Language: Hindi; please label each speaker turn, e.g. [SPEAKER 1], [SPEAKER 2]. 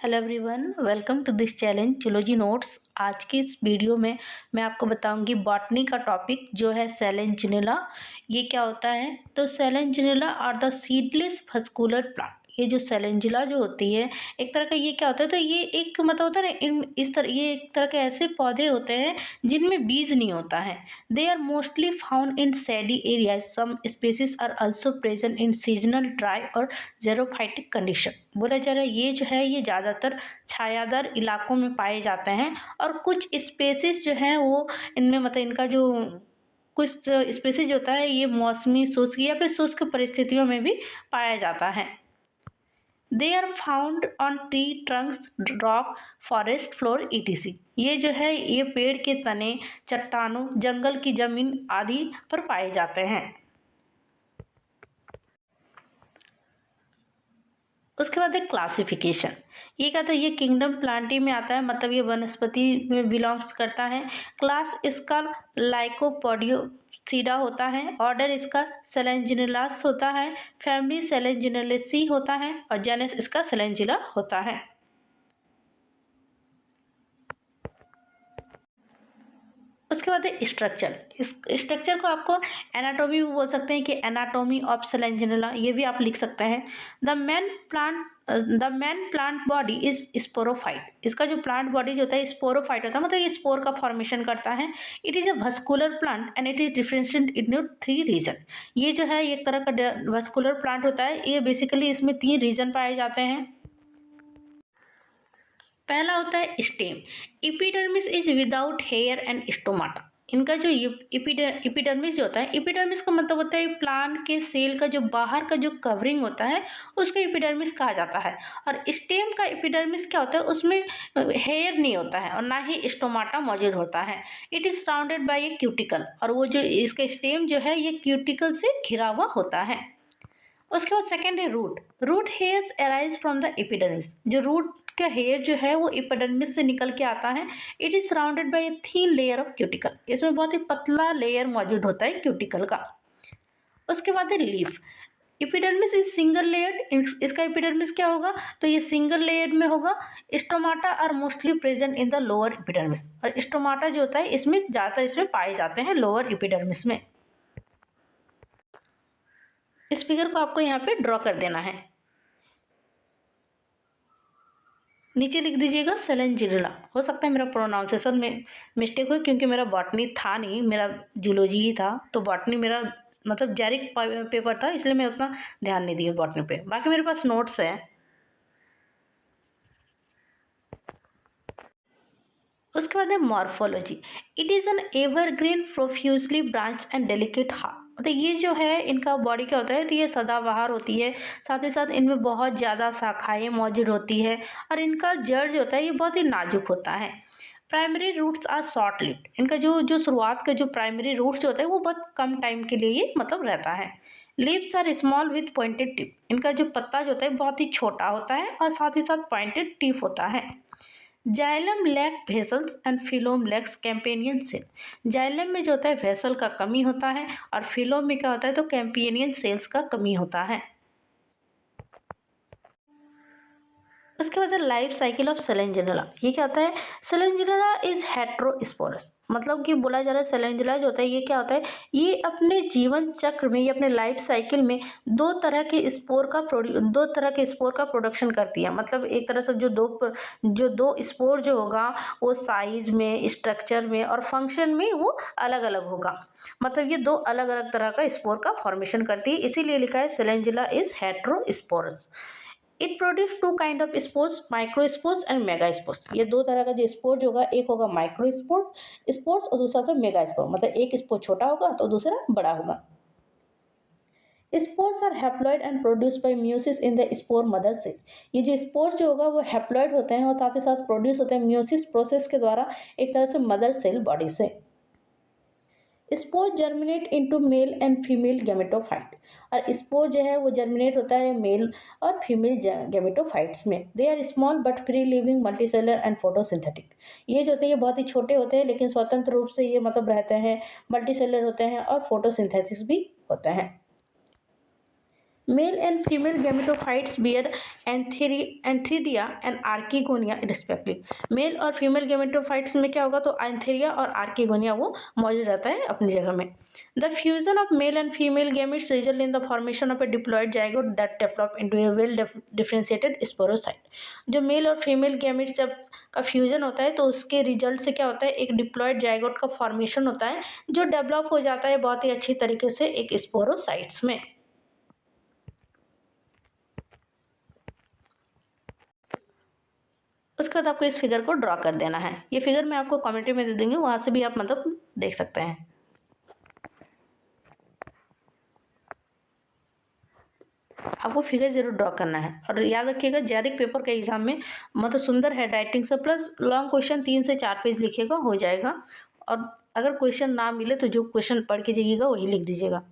[SPEAKER 1] Hello everyone, welcome to this challenge zoology notes. आज की इस वीडियो में मैं आपको बताऊंगी बॉटनी का टॉपिक जो है सेलेंजिनेला। ये क्या होता है? तो सेलेंजिनेला आर द सीडलेस फस्कुलर प्लांट। ये जो सेलेंजिला जो होती है एक तरह का, ये क्या होता है? तो ये एक मतलब होता है ना, इन इस तरह ये एक तरह के ऐसे पौधे होते हैं जिनमें बीज नहीं होता है। They are mostly found in sandy areas. Some species are also present in seasonal dry और ज़ेरोफाइटिक कंडीशन। बोला जा रहा है ये जो है ये ज़्यादातर छायादार इलाकों में पाए जाते हैं और कुछ स्पेसीज जो हैं वो इनमें मतलब इनका जो कुछ स्पेसीज होता है ये मौसमी शुष्क या फिर शुष्क परिस्थितियों में भी पाया जाता है। They are found on tree trunks, rock, forest floor ETC. ये जो है ये पेड़ के तने, चट्टानों, जंगल की जमीन आदि पर पाए जाते हैं। उसके बाद है क्लासिफिकेशन। ये क्या था? ये किंगडम प्लांटी में आता है, मतलब ये वनस्पति में बिलोंग्स करता है। क्लास इसका लाइकोपोडियोसीडा होता है। ऑर्डर इसका सेलेंजिनेलास होता है। फैमिली सेलेंजिनेलेसी होता है और जेनस इसका सेलेंजिला होता है। उसके बाद है स्ट्रक्चर। इस स्ट्रक्चर को आपको एनाटॉमी भी बोल सकते हैं कि एनाटॉमी ऑफ सेलेंजिनेला, ये भी आप लिख सकते हैं। The man plant body is sporophyte. इसका जो प्लांट बॉडी जो होता है स्पोरोफाइट होता है, मतलब ये स्पोर का फॉर्मेशन करता है। It is a vascular plant and it is differentiated in 3 region. ये जो है एक तरह का वस्कुलर प्लांट होता है। ये बेसिकली इसमें 3 रीजन पाए जाते हैं। पहला होता है stem. Epidermis is without hair and stomata. इनका जो इपिडर्मिस जो होता है, इपिडर्मिस का मतलब होता है प्लांट के सेल का जो बाहर का जो कवरिंग होता है उसको इपिडर्मिस कहा जाता है। और स्टेम का इपिडर्मिस क्या होता है? उसमें हेयर नहीं होता है और ना ही स्टोमाटा मौजूद होता है। It is surrounded by A cuticle, और वो जो इसका स्टेम जो है ये क्यूटिकल से घिरा हुआ होता है। उसके बाद सेकेंड है root. Root hairs arise from the epidermis. जो रूट का हेयर जो है वो एपिडर्मिस से निकल के आता है। It is surrounded by a thin layer of cuticle. इसमें बहुत ही पतला लेयर मौजूद होता है क्यूटिकल का। उसके बाद है leaf. Epidermis is single layered. इसका एपिडर्मिस क्या होगा? तो ये सिंगल लेयर में होगा। Stomata are mostly present in the lower epidermis. और स्टोमाटा जो होता है इसमें ज़्यादातर इसमें पाए जाते हैं लोअर एपिडर्मिस में। इस फिगर को आपको यहाँ पे ड्रॉ कर देना है। नीचे लिख दीजिएगा सेलेंजिनेला। हो सकता है मेरा प्रोनाउंसिएशन में मिस्टेक हो, क्योंकि मेरा बॉटनी था नहीं, मेरा जूलॉजी ही था। तो बॉटनी मेरा मतलब जेरिक पेपर था, इसलिए मैं उतना ध्यान नहीं दिया बॉटनी पे। बाकी मेरे पास नोट्स है। उसके बाद है morphology. It is an evergreen profusely branch and delicate heart. मतलब ये जो है इनका बॉडी क्या होता है? तो ये सदाबहार होती है, साथ ही साथ इनमें बहुत ज़्यादा शाखाएं मौजूद होती है और इनका जड़ जो होता है ये बहुत ही नाजुक होता है। Primary roots are short lived. इनका जो जो शुरुआत का जो प्राइमरी रूट्स जो होता है वो बहुत कम टाइम के लिए ये मतलब रहता है। Leaves are small with pointed tip. इनका जो पत्ता जो होता है बहुत ही छोटा होता है और साथ ही साथ पॉइंटेड टिप होता है। Xylem lack vessels and phloem lacks companion cell. Xylem में जो होता है वेसल का कमी होता है और फिलोम में क्या होता है? तो कैंपेनियन सेल्स का कमी होता है। उसके बाद है लाइफ साइकिल ऑफ सेलेंजिनेला। ये क्या होता है? Selaginella is heterosporous. मतलब कि बोला जा रहा है सेलेंजिनेला जो होता है ये क्या होता है? ये अपने जीवन चक्र में, ये अपने लाइफ साइकिल में दो तरह के स्पोर का प्रोडक्शन करती है। मतलब एक तरह से जो दो स्पोर जो होगा वो साइज में, स्ट्रक्चर में और फंक्शन में वो अलग अलग होगा। मतलब ये दो अलग अलग तरह का स्पोर का फॉर्मेशन करती है, इसीलिए लिखा है selaginella is heterosporous. It produce 2 kind of spores, microspores and mega spores. ये दो तरह का जो स्पोर होगा, एक होगा माइक्रो स्पोर्स और दूसरा तो मेगा स्पोर। मतलब एक स्पोर छोटा होगा तो दूसरा बड़ा होगा। Spores are haploid and produce by meiosis in the spore mother cell. ये जो स्पोर्स जो होगा वो हैप्लॉइड होते हैं और साथ ही साथ प्रोड्यूस होते हैं म्यूसिस प्रोसेस के द्वारा, एक तरह से मदर सेल बॉडी से। Spore germinate into mail and female gametophyte. और स्पोर जो है वो जर्मिनेट होता है मेल और फीमेल गैमेटोफाइट्स में। They are small but free living multicellular and photosynthetic. ये जो होते हैं ये बहुत ही छोटे होते हैं लेकिन स्वतंत्र रूप से ये मतलब रहते हैं, मल्टीसेलर होते हैं और फोटोसिंथेटिक्स भी होते हैं। Male and female gametophytes bear antheridia and archegonia respective. Male और फीमेल गैमेटोफाइट्स में क्या होगा, तो एंथीरिया और आर्किगोनिया वो मौजूद रहता है अपनी जगह में। The fusion of male and female gametes result in the formation of a diploid zygote that develop into a well differentiated sporocyte. जो मेल और फीमेल गैमेट्स जब का फ्यूजन होता है तो उसके रिजल्ट से क्या होता है, एक डिप्लॉयड जाइगोट का फॉर्मेशन होता है जो डेवलप हो जाता है बहुत ही अच्छी तरीके से एक स्पोरोसाइट्स में। उसके बाद आपको इस फिगर को ड्रॉ कर देना है। ये फिगर मैं आपको कमेंट्री में दे दूंगी, वहाँ से भी आप मतलब देख सकते हैं। आपको फिगर जरूर ड्रॉ करना है और याद रखिएगा जेआरएफ पेपर के एग्जाम में मतलब सुंदर हैंड राइटिंग से प्लस लॉन्ग क्वेश्चन 3 से 4 पेज लिखिएगा, हो जाएगा। और अगर क्वेश्चन ना मिले तो जो क्वेश्चन पढ़ के जाइएगा वही लिख दीजिएगा।